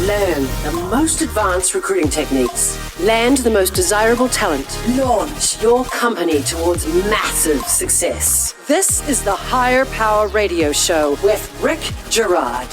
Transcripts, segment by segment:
Learn the most advanced recruiting techniques. Land the most desirable talent. Launch your company towards massive success. This is the Higher Power Radio Show with Rick Girard.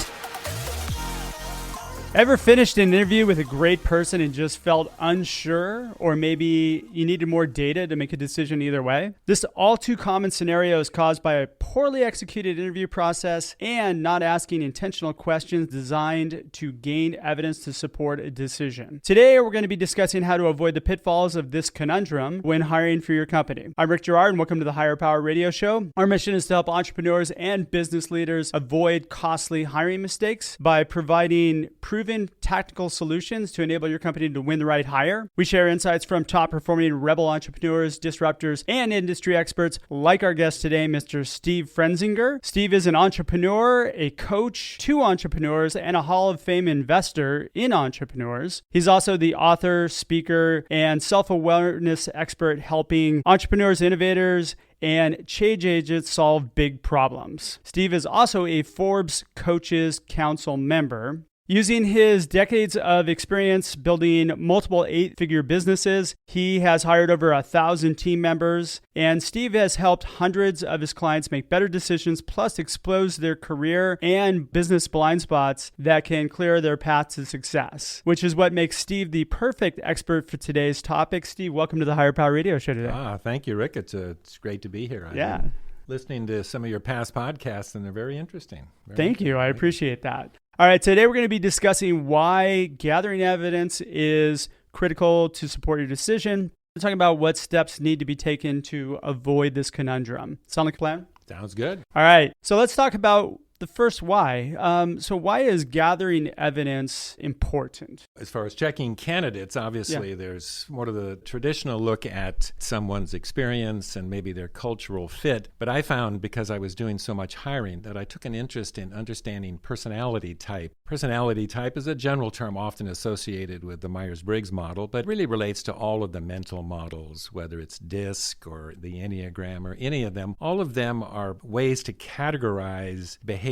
Ever finished an interview with a great person and just felt unsure, or maybe you needed more data to make a decision either way? This all too common scenario is caused by a poorly executed interview process and not asking intentional questions designed to gain evidence to support a decision. Today, we're going to be discussing how to avoid the pitfalls of this conundrum when hiring for your company. I'm Rick Girard, and welcome to the Higher Power Radio Show. Our mission is to help entrepreneurs and business leaders avoid costly hiring mistakes by providing proven tactical solutions to enable your company to win the right hire. We share insights from top-performing rebel entrepreneurs, disruptors, and industry experts like our guest today, Mr. Steve Pfrenzinger. Steve is an entrepreneur, a coach to entrepreneurs, and a Hall of Fame investor in entrepreneurs. He's also the author, speaker, and self-awareness expert helping entrepreneurs, innovators, and change agents solve big problems. Steve is also a Forbes Coaches Council member. Using his decades of experience building multiple eight-figure businesses, he has hired over 1,000 team members, and Steve has helped hundreds of his clients make better decisions, plus expose their career and business blind spots that can clear their path to success, which is what makes Steve the perfect expert for today's topic. Steve, welcome to the Higher Power Radio Show today. Thank you, Rick. It's great to be here. Yeah. Listening to some of your past podcasts, and they're very interesting. Thank you. I appreciate that. All right, today we're going to be discussing why gathering evidence is critical to support your decision. We're talking about what steps need to be taken to avoid this conundrum. Sound like a plan? Sounds good. All right, so let's talk about the first why. So why is gathering evidence important? As far as checking candidates, obviously there's more of the traditional look at someone's experience and maybe their cultural fit. But I found, because I was doing so much hiring, that I took an interest in understanding personality type. Personality type is a general term often associated with the Myers-Briggs model, but really relates to all of the mental models, whether it's DISC or the Enneagram or any of them. All of them are ways to categorize behavior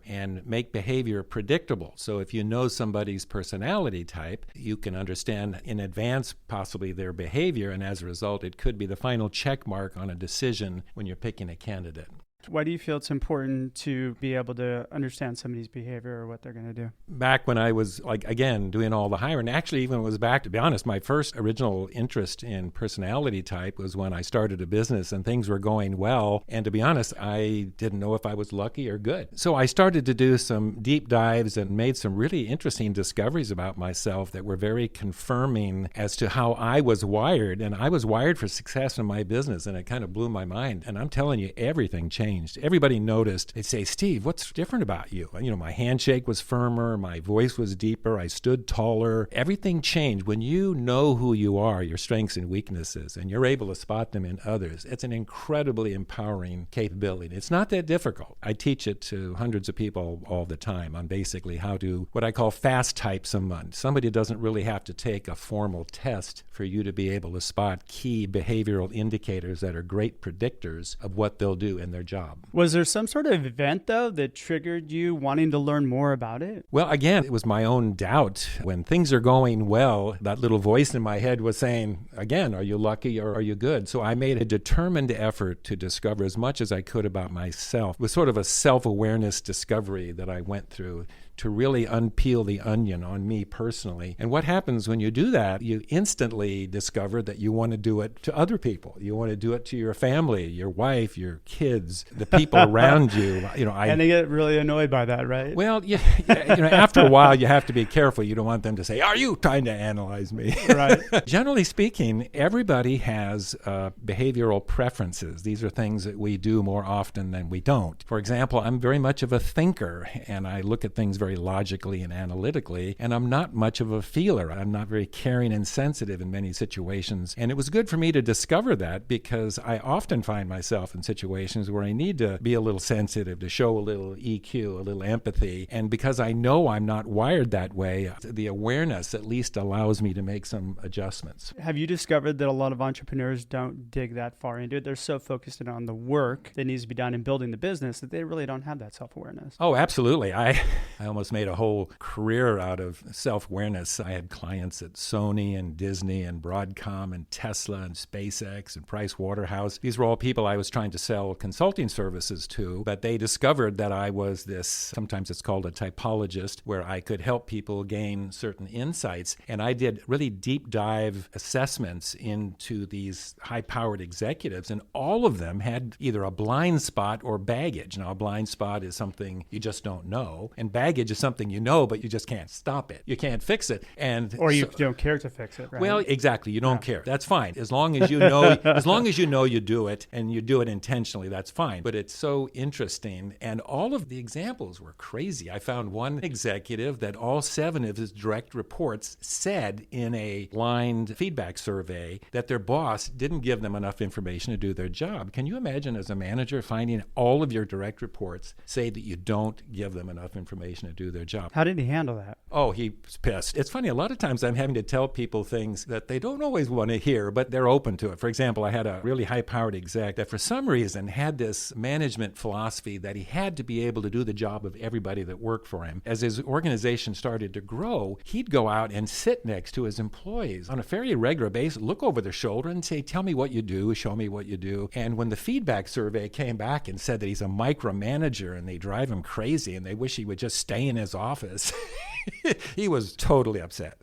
and make behavior predictable. So if you know somebody's personality type, you can understand in advance possibly their behavior, and as a result, it could be the final check mark on a decision when you're picking a candidate. Why do you feel it's important to be able to understand somebody's behavior or what they're going to do? Back when I was, doing all the hiring, actually even was back, to be honest, my first original interest in personality type was when I started a business and things were going well. And to be honest, I didn't know if I was lucky or good. So I started to do some deep dives and made some really interesting discoveries about myself that were very confirming as to how I was wired. And I was wired for success in my business, and it kind of blew my mind. And I'm telling you, everything changed. Everybody noticed. They'd say, "Steve, what's different about you?" My handshake was firmer, my voice was deeper, I stood taller. Everything changed. When you know who you are, your strengths and weaknesses, and you're able to spot them in others, it's an incredibly empowering capability. It's not that difficult. I teach it to hundreds of people all the time on basically how to, what I call fast type someone. Somebody doesn't really have to take a formal test for you to be able to spot key behavioral indicators that are great predictors of what they'll do in their job. Was there some sort of event, though, that triggered you wanting to learn more about it? Well, again, it was my own doubt. When things are going well, that little voice in my head was saying, again, are you lucky or are you good? So I made a determined effort to discover as much as I could about myself. It was sort of a self-awareness discovery that I went through to really unpeel the onion on me personally. And what happens when you do that, you instantly discover that you want to do it to other people. You want to do it to your family, your wife, your kids, the people around you. And they get really annoyed by that, right? Well, after a while, you have to be careful. You don't want them to say, "Are you trying to analyze me?" Right. Generally speaking, everybody has behavioral preferences. These are things that we do more often than we don't. For example, I'm very much of a thinker, and I look at things very logically and analytically, and I'm not much of a feeler. I'm not very caring and sensitive in many situations. And it was good for me to discover that, because I often find myself in situations where I need to be a little sensitive, to show a little EQ, a little empathy. And because I know I'm not wired that way, the awareness at least allows me to make some adjustments. Have you discovered that a lot of entrepreneurs don't dig that far into it? They're so focused in on the work that needs to be done in building the business that they really don't have that self-awareness. Oh, absolutely. I almost made a whole career out of self-awareness. I had clients at Sony and Disney and Broadcom and Tesla and SpaceX and Price Waterhouse. These were all people I was trying to sell consulting services to, but they discovered that I was this, sometimes it's called a typologist, where I could help people gain certain insights. And I did really deep dive assessments into these high-powered executives, and all of them had either a blind spot or baggage. Now, a blind spot is something you just don't know, and baggage is something you know, but you just can't stop it. You can't fix it. Or you don't care to fix it, right? Well, exactly. You don't care. That's fine. As long as you know, you do it, and you do it intentionally, that's fine. But it's so interesting. And all of the examples were crazy. I found one executive that all 7 of his direct reports said in a blind feedback survey that their boss didn't give them enough information to do their job. Can you imagine as a manager finding all of your direct reports say that you don't give them enough information to do their job? How did he handle that? Oh, he was pissed. It's funny, a lot of times I'm having to tell people things that they don't always want to hear, but they're open to it. For example, I had a really high-powered exec that for some reason had this management philosophy that he had to be able to do the job of everybody that worked for him. As his organization started to grow, he'd go out and sit next to his employees on a fairly regular basis, look over their shoulder and say, tell me what you do, show me what you do. And when the feedback survey came back and said that he's a micromanager and they drive him crazy and they wish he would just stay in his office, he was totally upset.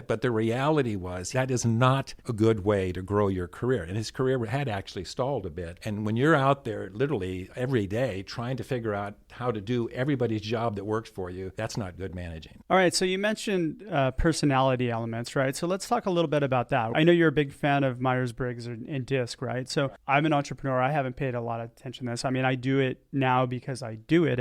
But the reality was that is not a good way to grow your career. And his career had actually stalled a bit. And when you're out there literally every day trying to figure out how to do everybody's job that works for you, that's not good managing. All right. So you mentioned personality elements, right? So let's talk a little bit about that. I know you're a big fan of Myers-Briggs and DISC, right? So I'm an entrepreneur. I haven't paid a lot of attention to this. I mean, I do it now because I do it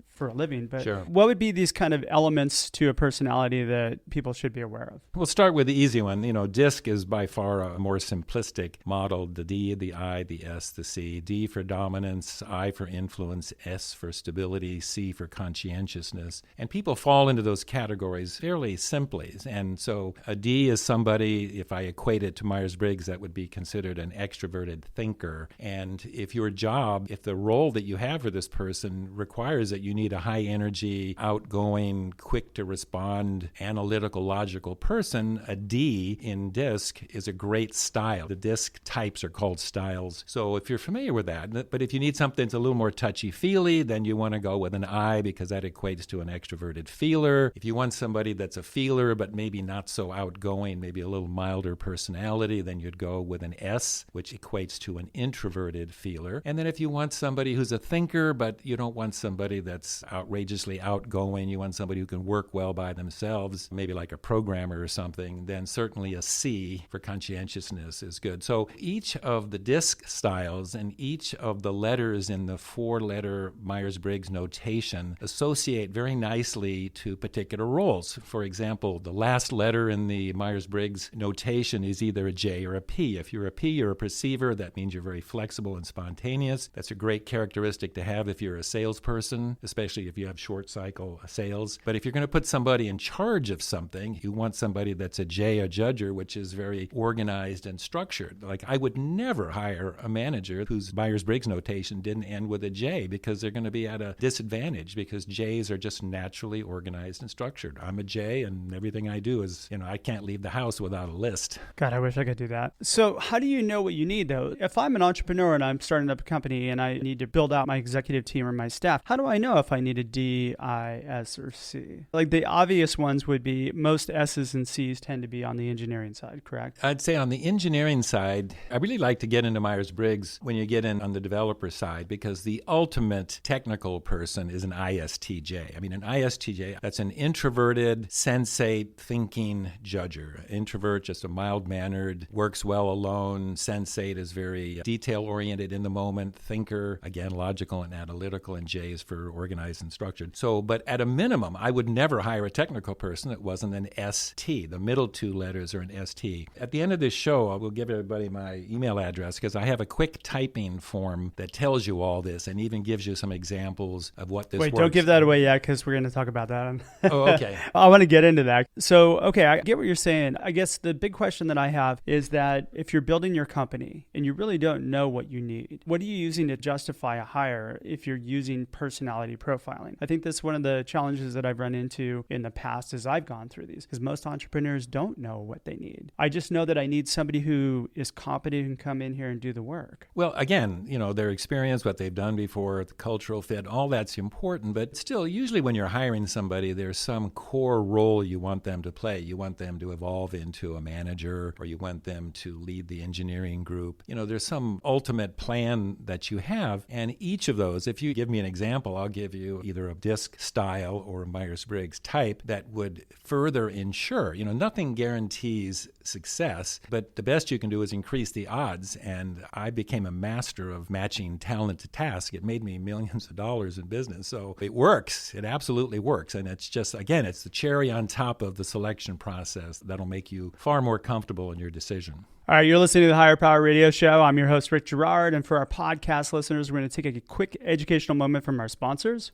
for a living. But Sure. What would be these kind of elements to a personality that people should be aware of? We'll start with the easy one. DISC is by far a more simplistic model. The D, the I, the S, the C. D for dominance, I for influence, S for stability, C for conscientiousness. And people fall into those categories fairly simply. And so a D is somebody, if I equate it to Myers-Briggs, that would be considered an extroverted thinker. And if the role that you have for this person requires that you need a high energy, outgoing, quick to respond, analytical, logical person, a D in DISC is a great style. The DISC types are called styles. So if you're familiar with that, but if you need something that's a little more touchy-feely, then you want to go with an I because that equates to an extroverted feeler. If you want somebody that's a feeler but maybe not so outgoing, maybe a little milder personality, then you'd go with an S, which equates to an introverted feeler. And then if you want somebody who's a thinker, but you don't want somebody that's outrageously outgoing, you want somebody who can work well by themselves, maybe like a programmer or something, then certainly a C for conscientiousness is good. So each of the DISC styles and each of the letters in the 4-letter Myers-Briggs notation associate very nicely to particular roles. For example, the last letter in the Myers-Briggs notation is either a J or a P. If you're a P, you're a perceiver. That means you're very flexible and spontaneous. That's a great characteristic to have if you're a salesperson, especially if you have short cycle sales. But if you're going to put somebody in charge of something, you want somebody that's a J, a judger, which is very organized and structured. Like I would never hire a manager whose Myers-Briggs notation didn't end with a J because they're going to be at a disadvantage because J's are just naturally organized and structured. I'm a J and everything I do is, I can't leave the house without a list. God, I wish I could do that. So how do you know what you need though? If I'm an entrepreneur and I'm starting up a company and I need to build out my executive team or my staff, how do I know if I need a D, I, S, or C? Like the obvious ones would be most S's and C's tend to be on the engineering side, correct? I'd say on the engineering side, I really like to get into Myers-Briggs when you get in on the developer side because the ultimate technical person is an ISTJ. I mean, an ISTJ, that's an introverted, sensate, thinking judger. Introvert, just a mild-mannered, works well alone. Sensate is very detail-oriented in the moment. Thinker, again, logical and analytical, and J is for organized and structured. So, but at a minimum, I would never hire a technical person that wasn't an ST. The middle 2 letters are an ST. At the end of this show, I will give everybody my email address because I have a quick typing form that tells you all this and even gives you some examples of what this Wait, works. don't give that away yet because we're going to talk about that. Oh, okay. I want to get into that. So, okay, I get what you're saying. I guess the big question that I have is that if you're building your company and you really don't know what you need, what are you using to justify a hire if you're using personality profiling. I think that's one of the challenges that I've run into in the past as I've gone through these, because most entrepreneurs don't know what they need. I just know that I need somebody who is competent and come in here and do the work. Well, again, their experience, what they've done before, the cultural fit, all that's important. But still, usually when you're hiring somebody, there's some core role you want them to play. You want them to evolve into a manager, or you want them to lead the engineering group. There's some ultimate plan that you have. And each of those, if you give me an example, I'll give you either a DISC style or a Myers-Briggs type that would further ensure, nothing guarantees success, but the best you can do is increase the odds. And I became a master of matching talent to task. It made me millions of dollars in business. So it works. It absolutely works. And it's just, again, it's the cherry on top of the selection process that'll make you far more comfortable in your decision. All right, you're listening to the Higher Power Radio Show. I'm your host, Rick Girard. And for our podcast listeners, we're going to take a quick educational moment from our sponsors.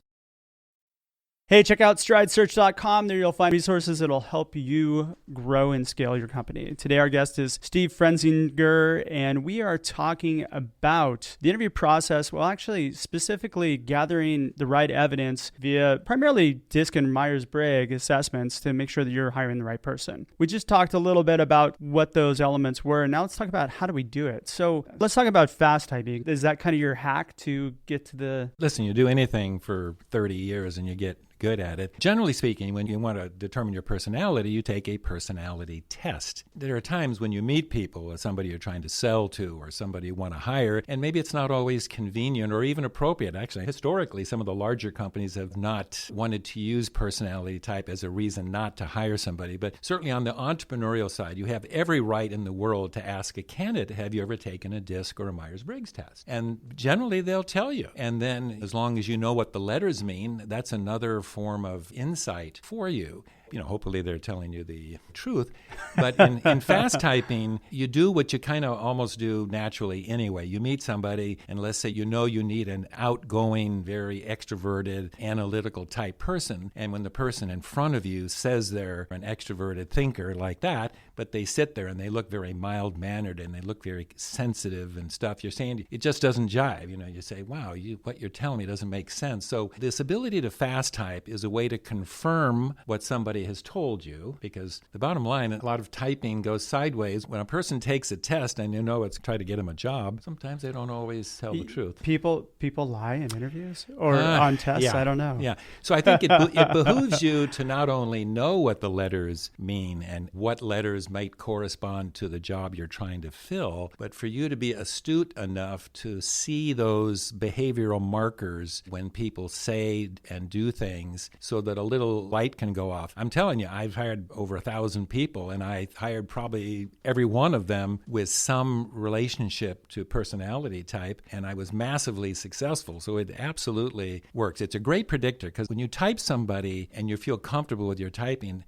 Hey, check out stridesearch.com. There you'll find resources that'll help you grow and scale your company. Today, our guest is Steve Pfrenzinger, and we are talking about the interview process. Well, actually, specifically gathering the right evidence via primarily DISC and Myers-Briggs assessments to make sure that you're hiring the right person. We just talked a little bit about what those elements were, and now let's talk about how do we do it. So let's talk about fast typing. Is that kind of your hack to get to the... Listen, you do anything for 30 years and you get good at it. Generally speaking, when you want to determine your personality, you take a personality test. There are times when you meet people, or somebody you're trying to sell to, or somebody you want to hire, and maybe it's not always convenient or even appropriate. Actually, historically, some of the larger companies have not wanted to use personality type as a reason not to hire somebody. But certainly on the entrepreneurial side, you have every right in the world to ask a candidate, have you ever taken a DISC or a Myers-Briggs test? And generally, they'll tell you. And then as long as you know what the letters mean, that's another form of insight for you. Hopefully they're telling you the truth. But in fast typing, you do what you kind of almost do naturally anyway. You meet somebody, and let's say you need an outgoing, very extroverted, analytical type person. And when the person in front of you says they're an extroverted thinker like that, but they sit there and they look very mild-mannered and they look very sensitive and stuff, you're saying it just doesn't jive. You say, wow, what you're telling me doesn't make sense. So this ability to fast type is a way to confirm what somebody has told you, because the bottom line, a lot of typing goes sideways. When a person takes a test and it's try to get them a job, sometimes they don't always tell the truth. People lie in interviews or on tests? Yeah. I don't know. Yeah. So I think it behooves you to not only know what the letters mean and what letters might correspond to the job you're trying to fill, but for you to be astute enough to see those behavioral markers when people say and do things so that a little light can go off. I'm telling you, I've hired over 1,000 people, and I hired probably every one of them with some relationship to personality type, and I was massively successful. So it absolutely works. It's a great predictor, because when you type somebody and you feel comfortable with your typing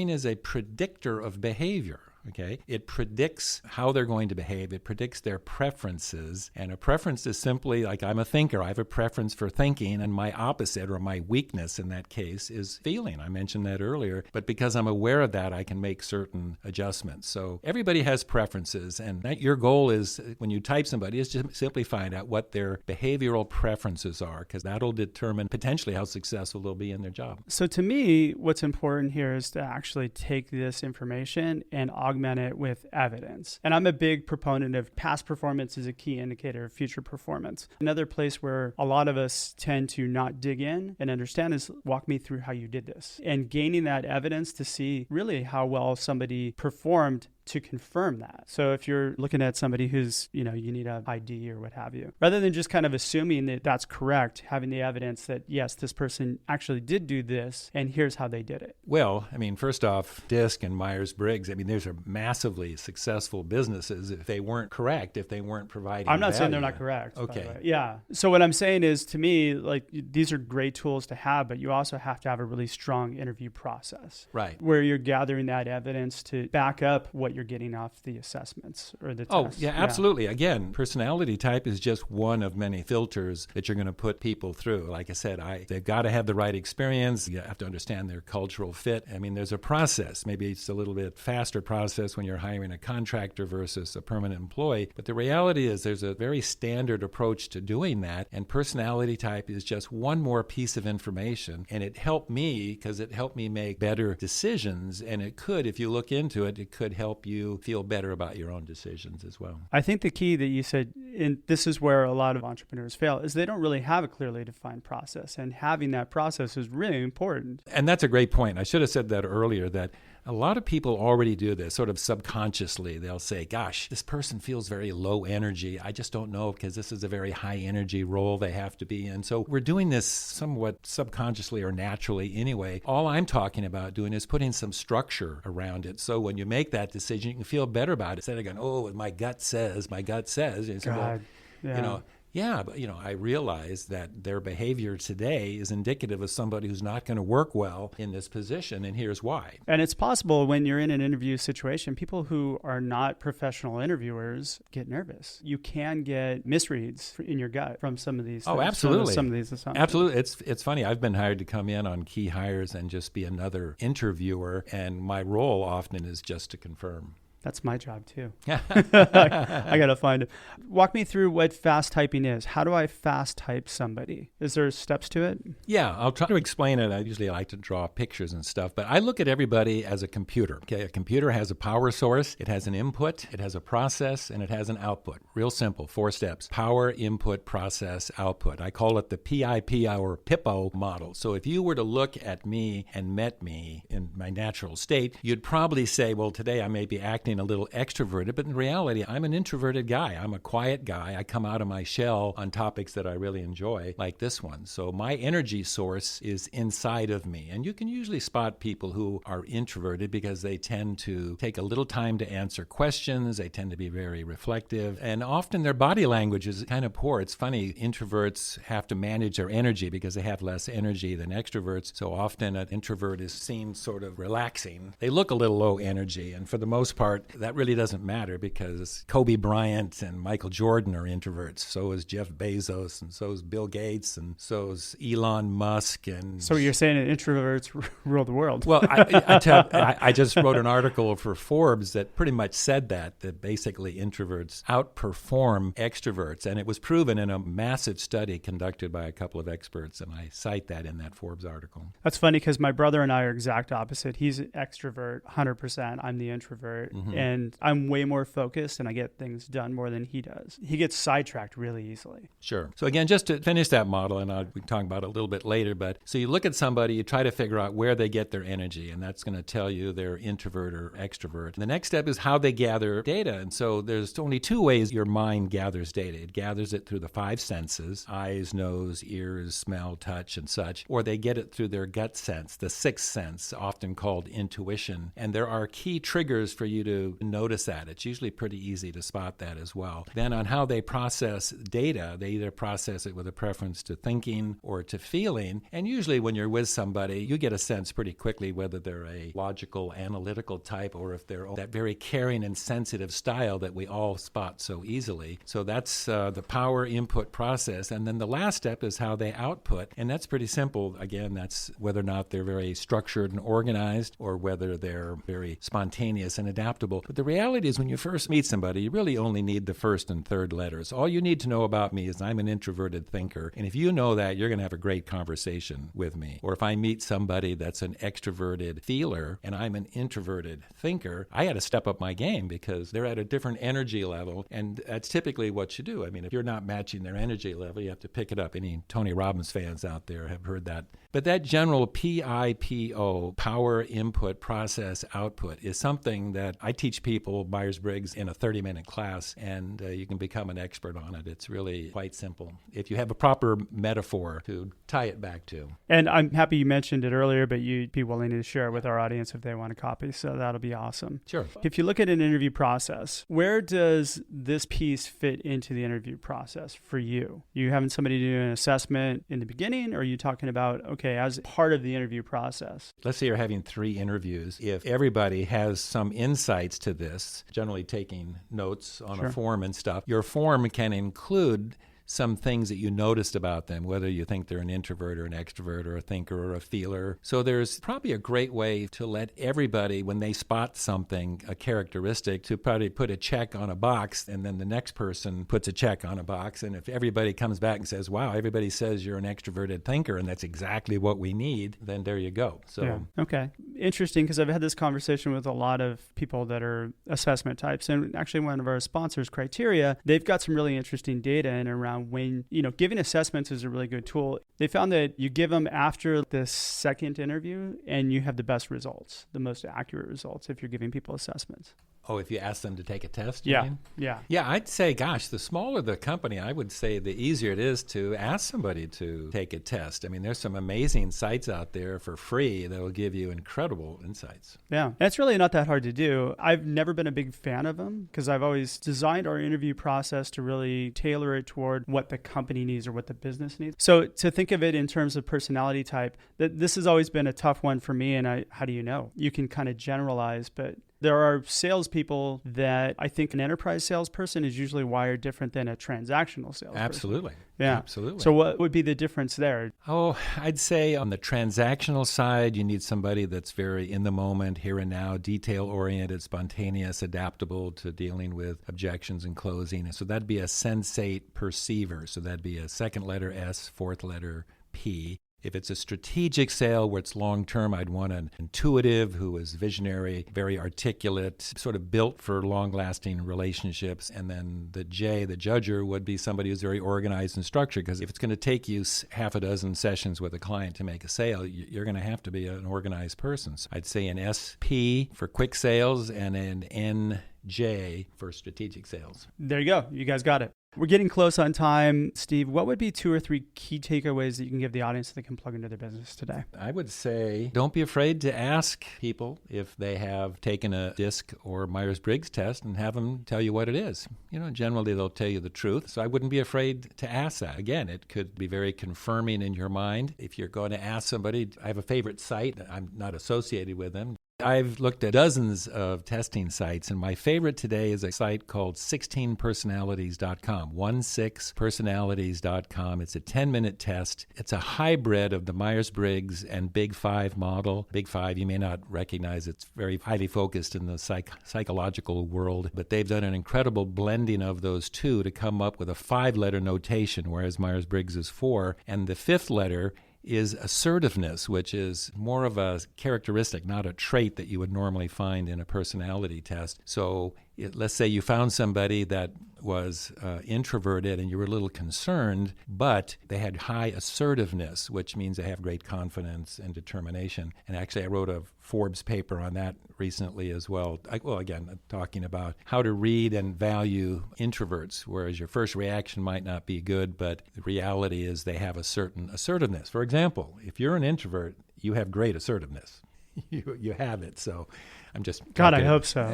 is a predictor of behavior. Okay, it predicts how they're going to behave. It predicts their preferences. And a preference is simply like, I'm a thinker. I have a preference for thinking, and my opposite, or my weakness in that case, is feeling. I mentioned that earlier. But because I'm aware of that, I can make certain adjustments. So everybody has preferences. And your goal is, when you type somebody, is to simply find out what their behavioral preferences are, because that'll determine potentially how successful they'll be in their job. So to me, what's important here is to actually take this information and augment it with evidence. And I'm a big proponent of past performance is a key indicator of future performance. Another place where a lot of us tend to not dig in and understand is, walk me through how you did this. And gaining that evidence to see really how well somebody performed to confirm that. So if you're looking at somebody who's, you need an ID or what have you, rather than just kind of assuming that that's correct, having the evidence that, yes, this person actually did do this, and here's how they did it. Well, first off, DISC and Myers-Briggs, those are massively successful businesses if they weren't correct, if they weren't providing I'm not value. saying they're not correct. Okay. Yeah. So what I'm saying is, to me, these are great tools to have, but you also have to have a really strong interview process. Right. Where you're gathering that evidence to back up what you're you're getting off the assessments or the Oh, tests. yeah, absolutely. Again, personality type is just one of many filters that you're going to put people through. Like I said, they've got to have the right experience. You have to understand their cultural fit. I mean, there's a process. Maybe it's a little bit faster process when you're hiring a contractor versus a permanent employee. But the reality is there's a very standard approach to doing that. And personality type is just one more piece of information. And it helped me because it helped me make better decisions. And it could, if you look into it, it could help you feel better about your own decisions as well. I think the key that you said, and this is where a lot of entrepreneurs fail, is they don't really have a clearly defined process. And having that process is really important. And that's a great point. I should have said that earlier, that a lot of people already do this sort of subconsciously. They'll say, gosh, this person feels very low energy. I just don't know because this is a very high energy role they have to be in. So we're doing this somewhat subconsciously or naturally anyway. All I'm talking about doing is putting some structure around it. So when you make that decision, you can feel better about it instead of going, oh, my gut says. And you say, well, yeah, but I realize that their behavior today is indicative of somebody who's not going to work well in this position, and here's why. And it's possible when you're in an interview situation, people who are not professional interviewers get nervous. You can get misreads in your gut from some of these things, absolutely. Some of these assumptions. Absolutely. It's funny. I've been hired to come in on key hires and just be another interviewer, and my role often is just to confirm. That's my job too. I got to find it. Walk me through what fast typing is. How do I fast type somebody? Is there steps to it? Yeah, I'll try to explain it. I usually like to draw pictures and stuff, but I look at everybody as a computer. Okay, a computer has a power source, it has an input, it has a process, and it has an output. Real simple, 4 steps. Power, input, process, output. I call it the PIP or PIPO model. So if you were to look at me and met me in my natural state, you'd probably say, well, today I may be acting a little extroverted, but in reality, I'm an introverted guy. I'm a quiet guy. I come out of my shell on topics that I really enjoy, like this one. So my energy source is inside of me. And you can usually spot people who are introverted because they tend to take a little time to answer questions. They tend to be very reflective. And often their body language is kind of poor. It's funny, introverts have to manage their energy because they have less energy than extroverts. So often an introvert is seen sort of relaxing. They look a little low energy. And for the most part, that really doesn't matter because Kobe Bryant and Michael Jordan are introverts. So is Jeff Bezos, and so is Bill Gates, and so is Elon Musk. And so you're saying that introverts rule the world? Well, I just wrote an article for Forbes that pretty much said that basically introverts outperform extroverts. And it was proven in a massive study conducted by a couple of experts. And I cite that in that Forbes article. That's funny because my brother and I are exact opposite. He's an extrovert, 100%. I'm the introvert. Mm-hmm. And I'm way more focused and I get things done more than he does. He gets sidetracked really easily. Sure. So again, just to finish that model, and we can talk about it a little bit later, but so you look at somebody, you try to figure out where they get their energy, and that's going to tell you they're introvert or extrovert. And the next step is how they gather data. And so there's only 2 ways your mind gathers data. It gathers it through the 5 senses, eyes, nose, ears, smell, touch, and such, or they get it through their gut sense, the 6th sense, often called intuition. And there are key triggers for you to notice that. It's usually pretty easy to spot that as well. Then on how they process data, they either process it with a preference to thinking or to feeling. And usually when you're with somebody, you get a sense pretty quickly whether they're a logical, analytical type or if they're that very caring and sensitive style that we all spot so easily. So that's the power input process. And then the last step is how they output. And that's pretty simple. Again, that's whether or not they're very structured and organized or whether they're very spontaneous and adaptable. But the reality is when you first meet somebody, you really only need the first and third letters. All you need to know about me is I'm an introverted thinker. And if you know that, you're going to have a great conversation with me. Or if I meet somebody that's an extroverted feeler and I'm an introverted thinker, I got to step up my game because they're at a different energy level. And that's typically what you do. I mean, if you're not matching their energy level, you have to pick it up. Any Tony Robbins fans out there have heard that. But that general PIPO, power, input, process, output, is something that I teach people, Myers-Briggs, in a 30-minute class, and you can become an expert on it. It's really quite simple if you have a proper metaphor to tie it back to. And I'm happy you mentioned it earlier, but you'd be willing to share it with our audience if they want a copy, so that'll be awesome. Sure. If you look at an interview process, where does this piece fit into the interview process for you? You having somebody do an assessment in the beginning, or are you talking about, okay, as part of the interview process? Let's say you're having 3 interviews. If everybody has some insights to this, generally taking notes on a form and stuff, your form can include some things that you noticed about them, whether you think they're an introvert or an extrovert or a thinker or a feeler. So there's probably a great way to let everybody, when they spot something, a characteristic, to probably put a check on a box, and then the next person puts a check on a box. And if everybody comes back and says, wow, everybody says you're an extroverted thinker, and that's exactly what we need, then there you go. So Okay. Interesting, because I've had this conversation with a lot of people that are assessment types. And actually one of our sponsors, Criteria, they've got some really interesting data in around when, giving assessments is a really good tool. They found that you give them after the second interview and you have the best results, the most accurate results if you're giving people assessments. Oh, if you ask them to take a test? Yeah. Yeah, I'd say, gosh, the smaller the company, I would say the easier it is to ask somebody to take a test. I mean, there's some amazing sites out there for free that will give you incredible insights. Yeah, and it's really not that hard to do. I've never been a big fan of them because I've always designed our interview process to really tailor it toward what the company needs or what the business needs. So to think of it in terms of personality type, this has always been a tough one for me. And how do you know? You can kind of generalize, but there are salespeople that I think an enterprise salesperson is usually wired different than a transactional salesperson. Absolutely. Yeah. Absolutely. So what would be the difference there? Oh, I'd say on the transactional side, you need somebody that's very in the moment, here and now, detail-oriented, spontaneous, adaptable to dealing with objections and closing. And so that'd be a sensate perceiver. So that'd be a second letter S, fourth letter P. If it's a strategic sale where it's long-term, I'd want an intuitive who is visionary, very articulate, sort of built for long-lasting relationships. And then the J, the judger, would be somebody who's very organized and structured, because if it's going to take you half a dozen sessions with a client to make a sale, you're going to have to be an organized person. So I'd say an SP for quick sales and an NJ for strategic sales. There you go. You guys got it. We're getting close on time. Steve, what would be 2 or 3 key takeaways that you can give the audience that they can plug into their business today? I would say don't be afraid to ask people if they have taken a DISC or Myers-Briggs test and have them tell you what it is. Generally they'll tell you the truth. So I wouldn't be afraid to ask that. Again, it could be very confirming in your mind. If you're going to ask somebody, I have a favorite site. I'm not associated with them. I've looked at dozens of testing sites, and my favorite today is a site called 16personalities.com, 16personalities.com. It's a 10-minute test. It's a hybrid of the Myers-Briggs and Big Five model. Big Five, you may not recognize, it's very highly focused in the psychological world, but they've done an incredible blending of those two to come up with a 5-letter notation, whereas Myers-Briggs is 4, and the 5th letter is assertiveness, which is more of a characteristic, not a trait that you would normally find in a personality test. So let's say you found somebody that was introverted and you were a little concerned, but they had high assertiveness, which means they have great confidence and determination. And actually, I wrote a Forbes paper on that recently as well. Again, talking about how to read and value introverts, whereas your first reaction might not be good, but the reality is they have a certain assertiveness. For example, if you're an introvert, you have great assertiveness. You have it. So I'm just God, I hope so.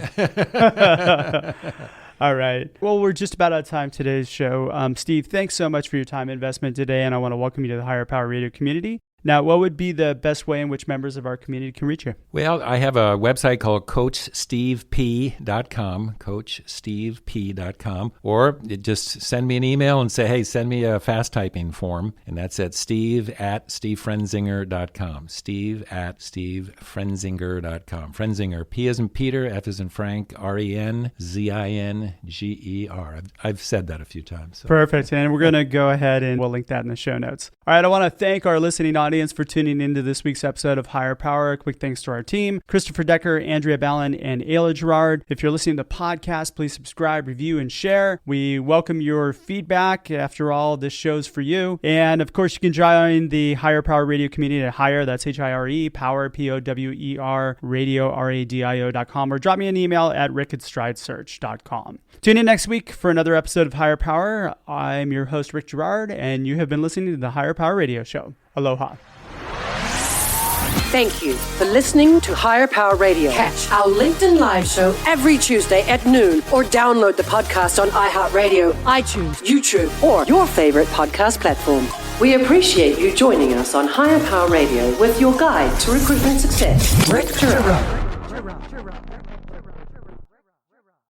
All right. Well, we're just about out of time today's show. Steve, thanks so much for your time and investment today, and I want to welcome you to the Higher Power Radio community. Now, what would be the best way in which members of our community can reach you? Well, I have a website called CoachSteveP.com, CoachSteveP.com, or just send me an email and say, hey, send me a fast typing form, and that's at steve@stevefrenzinger.com, steve@stevefrenzinger.com. Frenzinger, P as in Peter, F as in Frank, RENZINGER. I've said that a few times. So. Perfect, and we're going to go ahead and we'll link that in the show notes. All right, I want to thank our listening audience for tuning into this week's episode of Higher Power. A quick thanks to our team, Christopher Decker, Andrea Ballin, and Ayla Gerard. If you're listening to the podcast, please subscribe, review, and share. We welcome your feedback. After all, this show's for you. And of course, you can join the Higher Power Radio community at Higher, that's HIRE, Power, POWER, Radio, RADIO.com, or drop me an email at rick@stridesearch.com. Tune in next week for another episode of Higher Power. I'm your host, Rick Gerard, and you have been listening to the Higher Power Radio Show. Aloha. Thank you for listening to Higher Power Radio. Catch our LinkedIn Live show every Tuesday at noon or download the podcast on iHeartRadio, iTunes, YouTube, or your favorite podcast platform. We appreciate you joining us on Higher Power Radio with your guide to recruitment success, Rick Turbo.